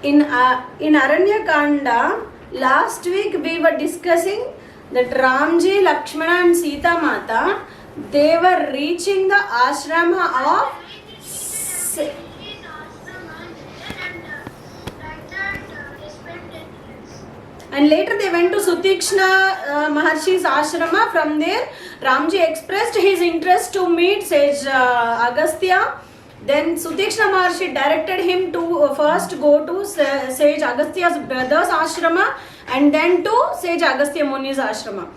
in Aranyakanda, last week we were discussing that Ramji, Lakshmana and Sita Mata, they were reaching the ashrama of and later they went to Sutikshna Maharshi's ashrama. From there, Ramji expressed his interest to meet sage Agastya. Then Sutikshna Maharshi directed him to first go to sage Agastya's brother's ashrama and then to sage Agastya Muni's ashrama.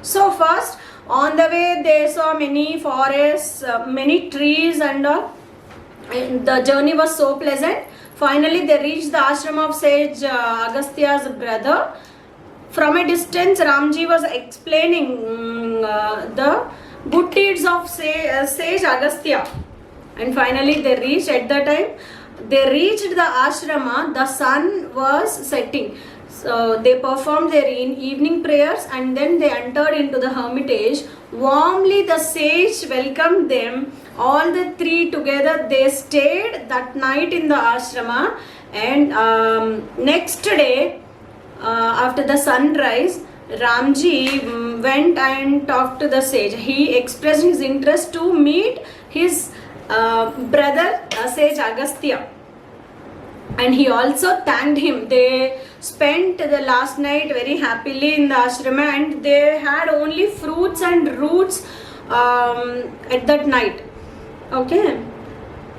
So first, on the way they saw many forests, many trees and the journey was so pleasant. Finally, they reached the ashram of sage Agastya's brother. From a distance, Ramji was explaining the good deeds of sage Agastya. And finally, they reached, at the time, they reached the ashrama, the sun was setting. So they performed their evening prayers and then they entered into the hermitage. Warmly, the sage welcomed them. All the three together, they stayed that night in the ashrama. And next day, after the sunrise, Ramji went and talked to the sage. He expressed his interest to meet his brother sage Agastya, and he also thanked him. They spent the last night very happily in the ashrama and they had only fruits and roots at that night. Okay,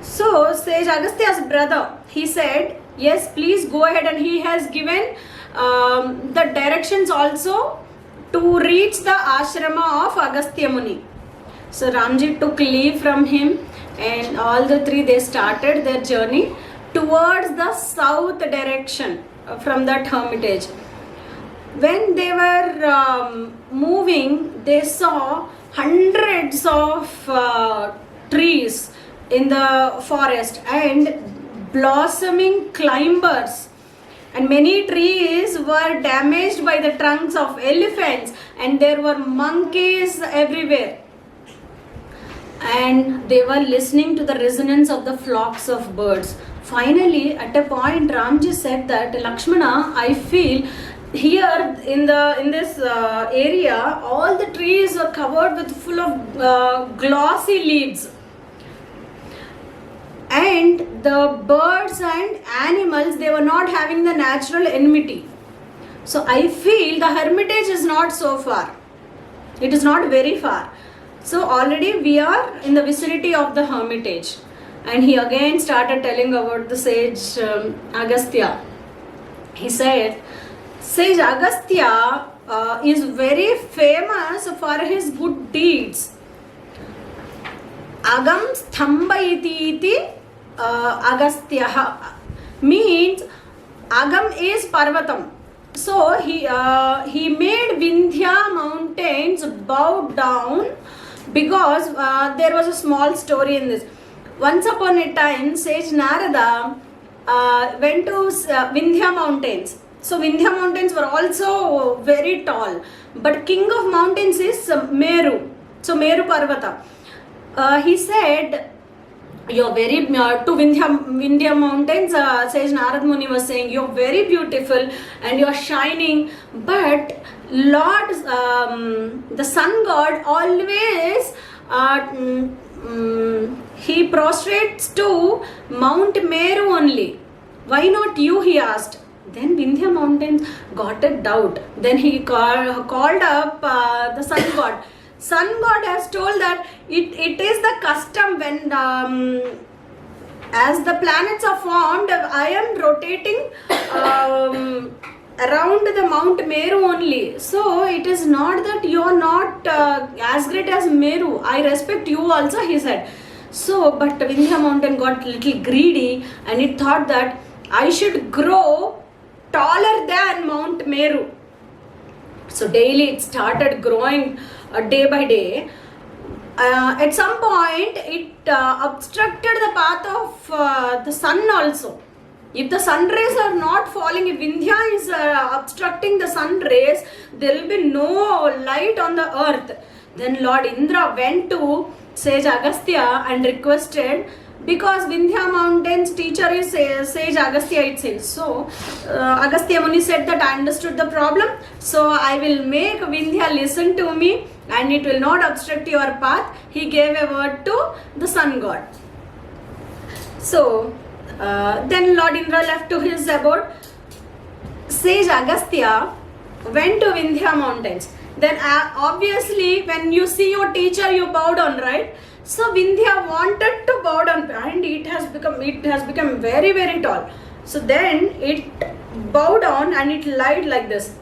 so sage Agastya's brother, he said, yes, please go ahead, and he has given the directions also to reach the ashrama of Agastya Muni. So Ramji took leave from him and all the three, they started their journey towards the south direction from that hermitage. When they were moving, they saw hundreds of trees in the forest and blossoming climbers, and many trees were damaged by the trunks of elephants, and there were monkeys everywhere. And they were listening to the resonance of the flocks of birds. Finally, at a point, Ramji said that, Lakshmana, I feel here in this area, all the trees are covered with full of glossy leaves, and the birds and animals, they were not having the natural enmity. So I feel the hermitage is not so far. It is not very far. So already we are in the vicinity of the hermitage. And he again started telling about the sage Agastya. He said, sage Agastya is very famous for his good deeds. Agam sthambayiti iti Agastya means Agam is Parvatam. So he made Vindhya mountains bow down, because there was a small story in this. Once upon a time, sage Narada went to Vindhya mountains. So Vindhya mountains were also very tall, but king of mountains is Meru. So Meru Parvata. He said, you're very, to Vindhya mountains, sage Narad Muni was saying, you're very beautiful and you're shining, but Lord, the sun god always he prostrates to Mount Meru only. Why not you, he asked. Then Vindhya mountains got a doubt. Then he called up the sun god. Sun god has told that it is the custom when as the planets are formed, I am rotating around the Mount Meru only. So it is not that you are not as great as Meru. I respect you also, he said. So, but Vindhya mountain got little greedy and it thought that I should grow taller than Mount Meru. So daily it started growing day by day. At some point it obstructed the path of the sun also. If the sun rays are not falling, if Vindhya is obstructing the sun rays, there will be no light on the earth. Then Lord Indra went to sage Agastya and requested, because Vindhya mountain's teacher is sage Agastya, it says. So Agastya Muni said that I understood the problem, so I will make Vindhya listen to me and it will not obstruct your path. He gave a word to the sun god. So then Lord Indra left to his abode. Sage Agastya went to Vindhya mountains. Then obviously when you see your teacher, you bow down, right? So Vindhya wanted to bow down, and it has become very, very tall. So then it bowed down and it lied like this.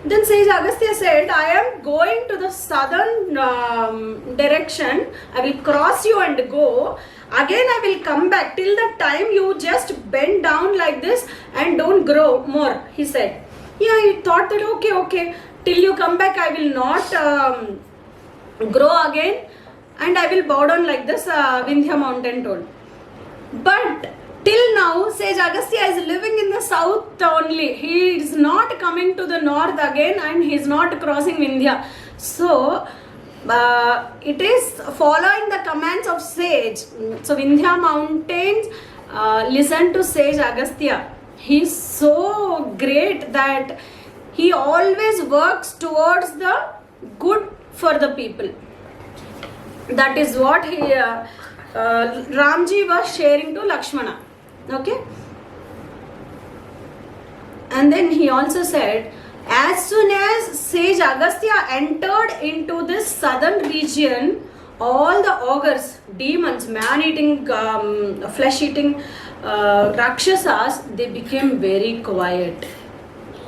Then Sage Agastya said, I am going to the southern direction. I will cross you and go. Again I will come back. Till that time you just bend down like this and don't grow more, he said. Yeah, he thought that okay. Till you come back I will not grow again. And I will bow down like this, Vindhya mountain told. But till now, Sage Agastya is living in the south only. He is not coming to the north again and he is not crossing Vindhya. So, it is following the commands of Sage. So, Vindhya mountains listen to Sage Agastya. He is so great that he always works towards the good for the people. That is what Ramji was sharing to Lakshmana. Okay. And then he also said, as soon as Sage Agastya entered into this southern region, all the ogres, demons, man-eating, flesh-eating Rakshasas, they became very quiet.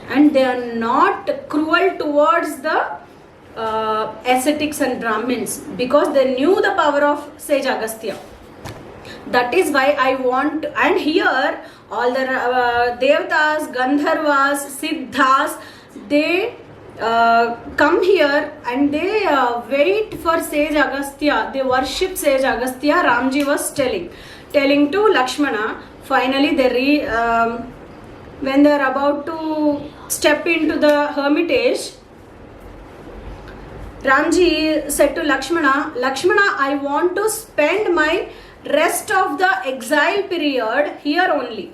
And they are not cruel towards the ascetics and Brahmins, because they knew the power of Sage Agastya. That is why I want, and here all the Devatas, Gandharvas, Siddhas, they come here and they wait for Sage Agastya. They worship Sage Agastya. Ramji was telling to Lakshmana. Finally, when they are about to step into the hermitage, Ramji said to Lakshmana, I want to spend my rest of the exile period here only.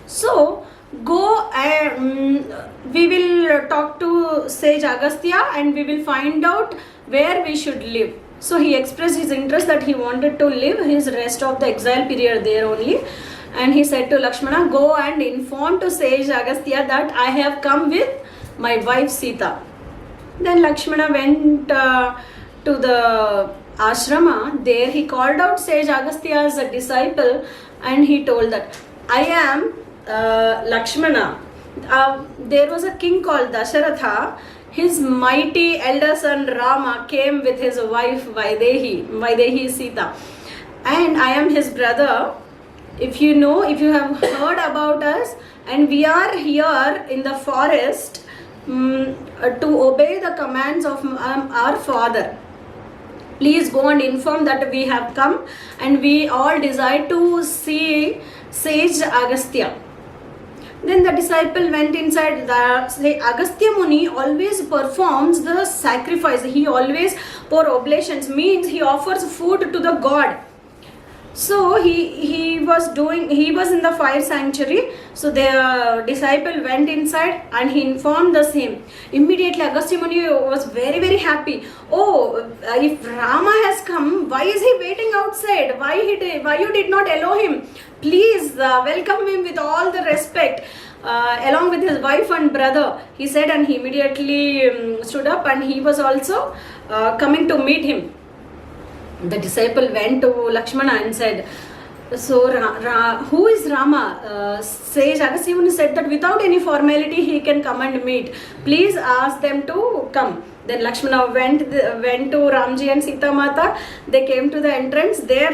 So, go and we will talk to Sage Agastya and we will find out where we should live. So, he expressed his interest that he wanted to live his rest of the exile period there only. And he said to Lakshmana, go and inform to Sage Agastya that I have come with my wife Sita. Then Lakshmana went to the ashrama. There he called out Sage Agastya as a disciple and he told that, I am Lakshmana. There was a king called Dasharatha. His mighty elder son Rama came with his wife Vaidehi Sita. And I am his brother. If you have heard about us, and we are here in the forest to obey the commands of our father. Please go and inform that we have come and we all desire to see Sage Agastya. Then the disciple went inside. Agastya Muni always performs the sacrifice. He always pour oblations, means he offers food to the god. So he was in the fire sanctuary. So the disciple went inside and he informed the same. Immediately Agastya Muni was very, very happy. Oh, if Rama has come, why is he waiting outside? Why you did not allow him? Please welcome him with all the respect, along with his wife and brother, he said, and he immediately stood up and he was also coming to meet him. The disciple went to Lakshmana and said, so who is Rama? Sage Agastya Muni said that without any formality he can come and meet. Please ask them to come. Then Lakshmana went to Ramji and Sita Mata. They came to the entrance. There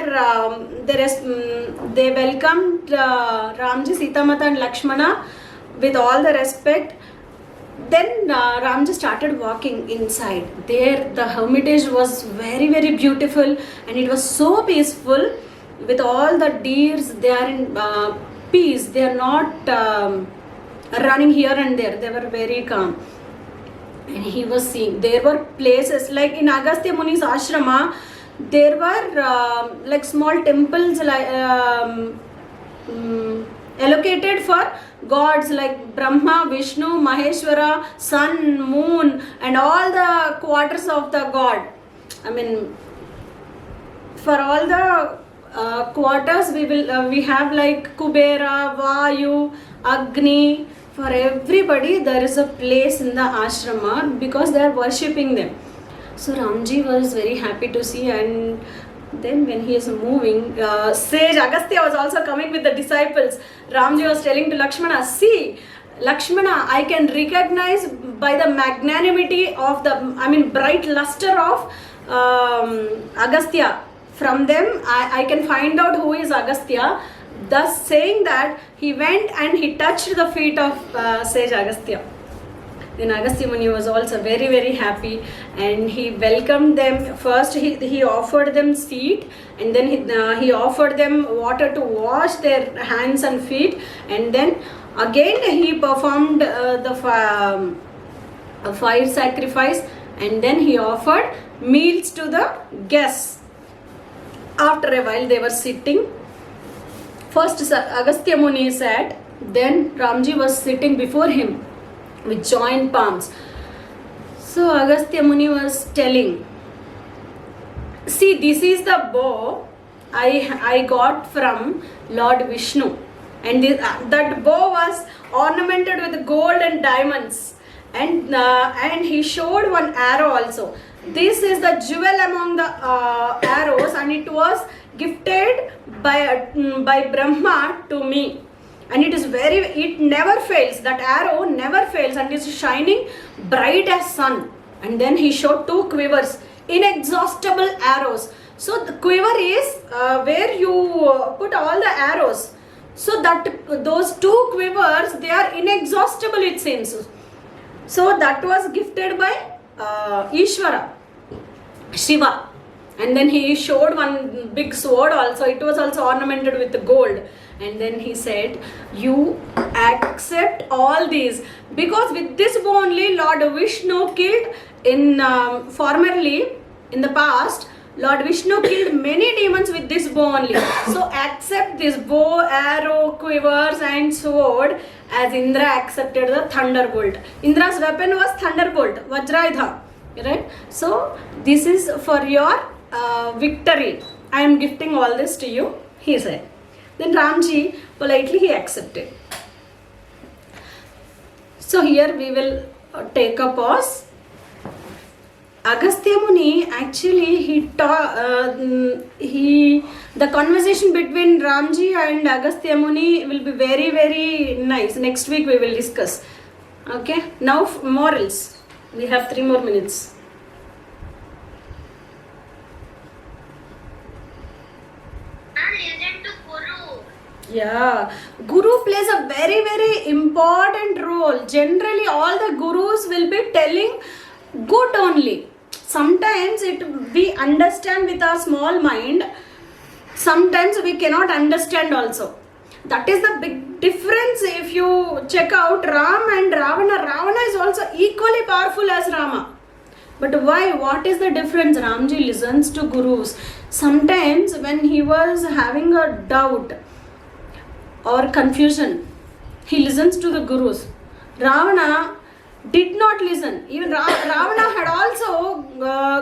they welcomed Ramji, Sita Mata and Lakshmana with all the respect. Then Ramji started walking inside. There the hermitage was very, very beautiful and it was so peaceful with all the deers. They are in peace. They are not running here and there. They were very calm. And he was seeing, there were places like in Agastya Muni's ashrama, there were like small temples like allocated for gods like Brahma, Vishnu, Maheshwara, sun, moon, and all the quarters of the god. I mean, for all the quarters we have like Kubera, Vayu, Agni. For everybody there is a place in the ashrama because they are worshipping them. So Ramji was very happy to see, and then when he is moving, sage Agastya was also coming with the disciples. Ramji was telling to Lakshmana, see Lakshmana, I can recognize by the magnanimity of the, bright luster of Agastya. From them I can find out who is Agastya. Thus saying that, he went and he touched the feet of sage Agastya. Then Agastya Muni was also very, very happy, and he welcomed them. First he offered them seat, and then he offered them water to wash their hands and feet, and then again he performed the fire sacrifice, and then he offered meals to the guests. After a while they were sitting. First Agastya Muni sat, then Ramji was sitting before him with joined palms. So Agastya Muni was telling, see, this is the bow I got from Lord Vishnu, and that bow was ornamented with gold and diamonds, and he showed one arrow also. This is the jewel among the arrows, and it was gifted by Brahma to me, and it never fails. That arrow never fails, and is shining bright as sun. And then he showed 2 quivers, inexhaustible arrows. So the quiver is where you put all the arrows. So that those 2 quivers, they are inexhaustible, it seems. So that was gifted by Ishvara, Shiva. And then he showed one big sword also. It was also ornamented with gold. And then he said, you accept all these, because with this bow only Lord Vishnu killed formerly in the past. Lord Vishnu killed many demons with this bow only. So accept this bow, arrow, quivers and sword, as Indra accepted the thunderbolt. Indra's weapon was thunderbolt, Vajrayudha, right? So this is for your victory. I am gifting all this to you, he said. Then Ramji politely he accepted. So here we will take a pause. Agastya Muni actually the conversation between Ramji and Agastya Muni will be very, very nice. Next week we will discuss. Okay, now morals. We have 3 more minutes. Listen to Guru. Yeah, Guru plays a very, very important role. Generally, all the gurus will be telling good only. Sometimes we understand with our small mind. Sometimes we cannot understand also. That is the big difference. If you check out Ram and Ravana, Ravana is also equally powerful as Rama. But why? What is the difference? Ramji listens to gurus. Sometimes when he was having a doubt or confusion, he listens to the gurus. Ravana did not listen. Even Ravana had also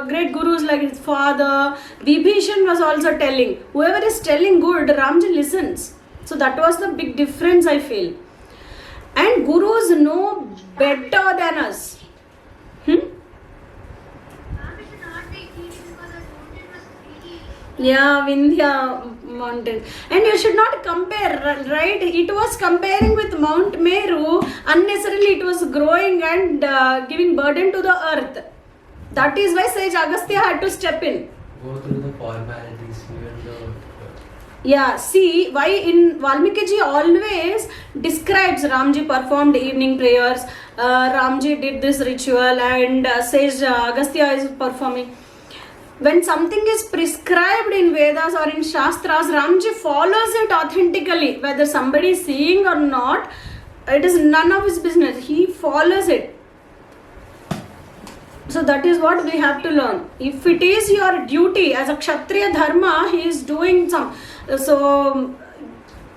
great gurus like his father. Vibhishan was also telling. Whoever is telling good, Ramji listens. So that was the big difference, I feel. And gurus know better than us. Yeah, Vindhya mountain. And you should not compare, right? It was comparing with Mount Meru. Unnecessarily it was growing and giving burden to the earth. That is why Sage Agastya had to step in. Go through the formalities, even though... Yeah, see why in Valmiki ji always describes Ramji performed evening prayers, Ramji did this ritual, and Sage Agastya is performing. When something is prescribed in Vedas or in Shastras, Ramji follows it authentically. Whether somebody is seeing or not, it is none of his business. He follows it. So that is what we have to learn. If it is your duty as a Kshatriya dharma, he is doing some. So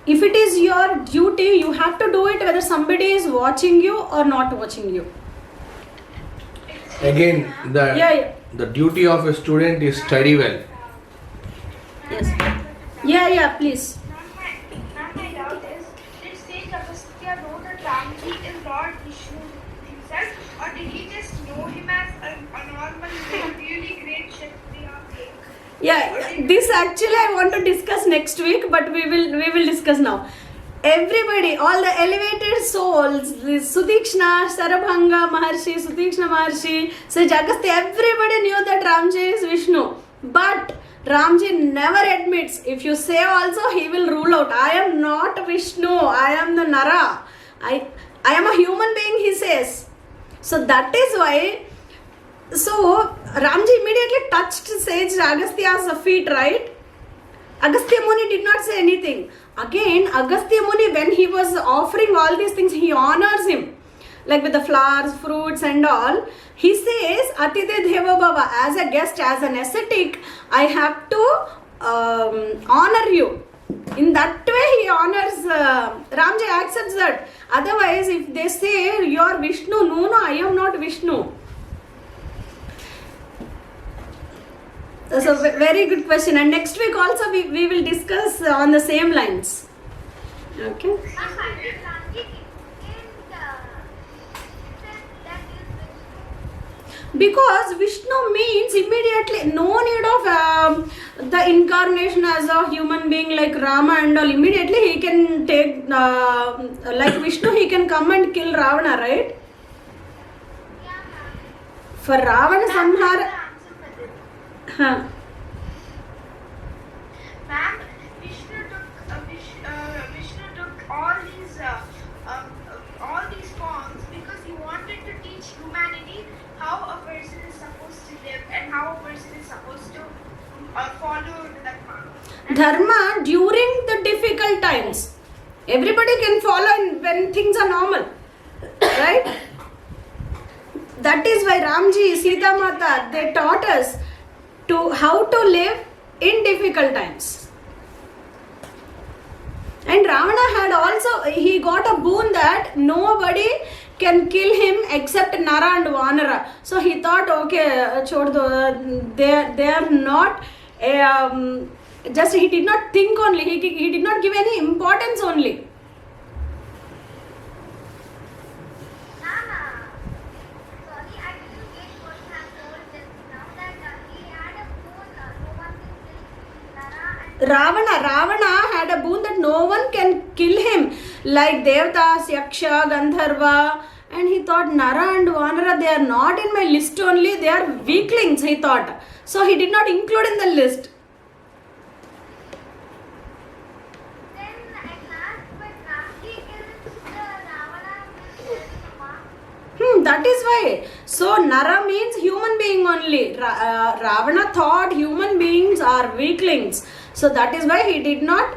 if it is your duty, you have to do it whether somebody is watching you or not watching you. Again, the duty of a student is study well. Yes. Yeah, please. Ma'am, my doubt is, did Sage Agastya know that Ramji is Lord Vishnu himself, or did he just know him as a normal, really great Kshatriya? Yeah, this actually I want to discuss next week, but we will discuss now. Everybody, all the elevated souls, Sutikshna, Sarabhanga Maharshi, Sutikshna Maharshi, Sage Agastya, everybody knew that Ramji is Vishnu. But Ramji never admits. If you say also, he will rule out. I am not Vishnu. I am the Nara. I am a human being, he says. So that is why. So Ramji immediately touched Sage Agastya's feet, right? Agastya Muni did not say anything. Again, Agastya Muni, when he was offering all these things, he honors him. Like with the flowers, fruits and all. He says, Atithe Deva Bhava, as a guest, as an ascetic, I have to honor you. In that way, he honors, Ramji accepts that. Otherwise, if they say, you are Vishnu, no, I am not Vishnu. So, very good question. And next week also, we will discuss on the same lines. Okay. Ma'am, why did Ramji indicate that is Vishnu? Because Vishnu means immediately no need of the incarnation as a human being like Rama and all. Immediately he can take, like Vishnu, he can come and kill Ravana, right? Yeah, ma'am. For Ravana Samhara. Huh. Ma'am, Vishnu took all these forms because he wanted to teach humanity how a person is supposed to live and how a person is supposed to follow the dharma. Dharma during the difficult times. Everybody can follow when things are normal. Right? That is why Ramji, Sita Mata, they taught us to how to live in difficult times. And Ravana had also, he got a boon that nobody can kill him except Nara and Vanara. So he thought, okay, they are not, just he did not think only, he did not give any importance only. Nana, sorry, I didn't get what you have told just now that he had a boon, no one can kill Nara and Ravana had a boon that no one can kill him, like Devtas, Yaksha, Gandharva, and he thought Nara and Vanara, they are not in my list only, they are weaklings, he thought. So he did not include in the list. then at last when Ramji kills the Ravana with That is why. So Nara means human being only. Ravana thought human beings are weaklings. So that is why he did not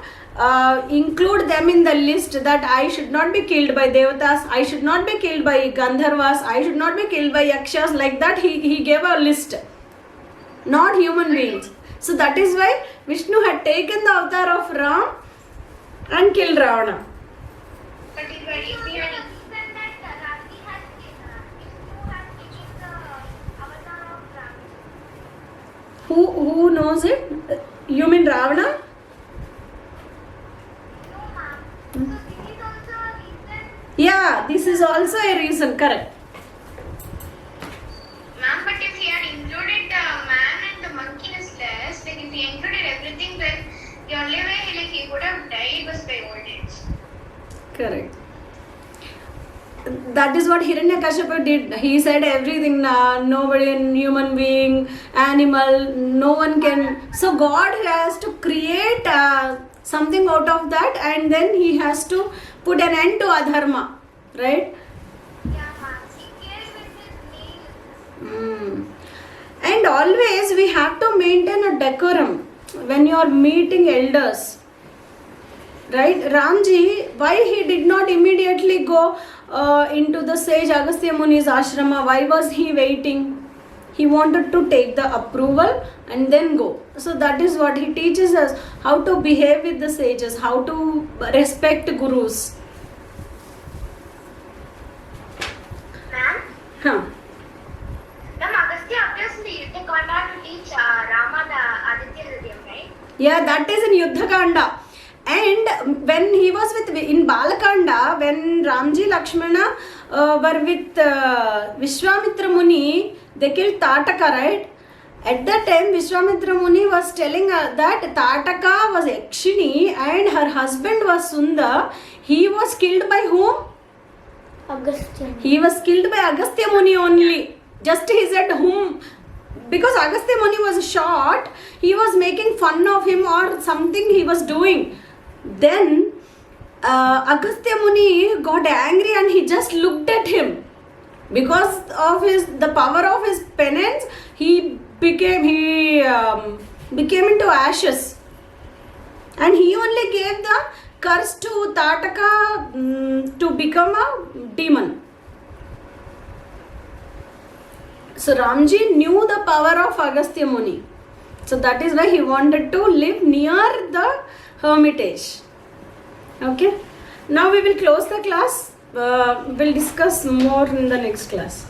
include them in the list that I should not be killed by Devatas, I should not be killed by Gandharvas, I should not be killed by Yakshas. Like that he gave a list. Not human beings. So that is why Vishnu had taken the avatar of Ram and killed Ravana. But if we had reason that Ramji has Vishnu has taken the avatar of Ram. Who knows it? You mean Ravana? No, ma'am. So this is also a reason. Yeah, this is also a reason, correct. Ma'am, but if he had included the man and the monkey in his list, like if he included everything, then the only way he would have died was by old age. Correct. That is what Hiranyakashipu did. He said everything, nobody, human being, animal, no one can. So God has to create something out of that, and then he has to put an end to adharma, right? Yeah, ma'am. He killed with his nails. And always we have to maintain a decorum when you are meeting elders. Right? Ramji, why he did not immediately go into the sage Agastya Muni's ashrama? Why was he waiting? he wanted to take the approval and then go. So that is what he teaches us, how to behave with the sages, how to respect gurus. Ma'am, Huh. Ma'am, Agastya appears in the Yuddha Kanda to teach Rama the Aditya Hridayam, right? Yeah, that is in Yuddha Kanda. And when he was with in Balakanda, when Ramji Lakshmana were with Vishwamitra Muni, they killed Tataka, right? At that time, Vishwamitra Muni was telling that Tataka was Yakshini and her husband was Sundar. He was killed by whom? Agastya. He was killed by Agastya Muni only. Just he said whom. Because Agastya Muni was shot, he was making fun of him or something he was doing. Then Agastya Muni got angry and he just looked at him. Because of the power of his penance, he became into ashes. And he only gave the curse to Tataka to become a demon. So Ramji knew the power of Agastya Muni. So that is why he wanted to live near the hermitage. Okay. Now we will close the class. We'll discuss more in the next class.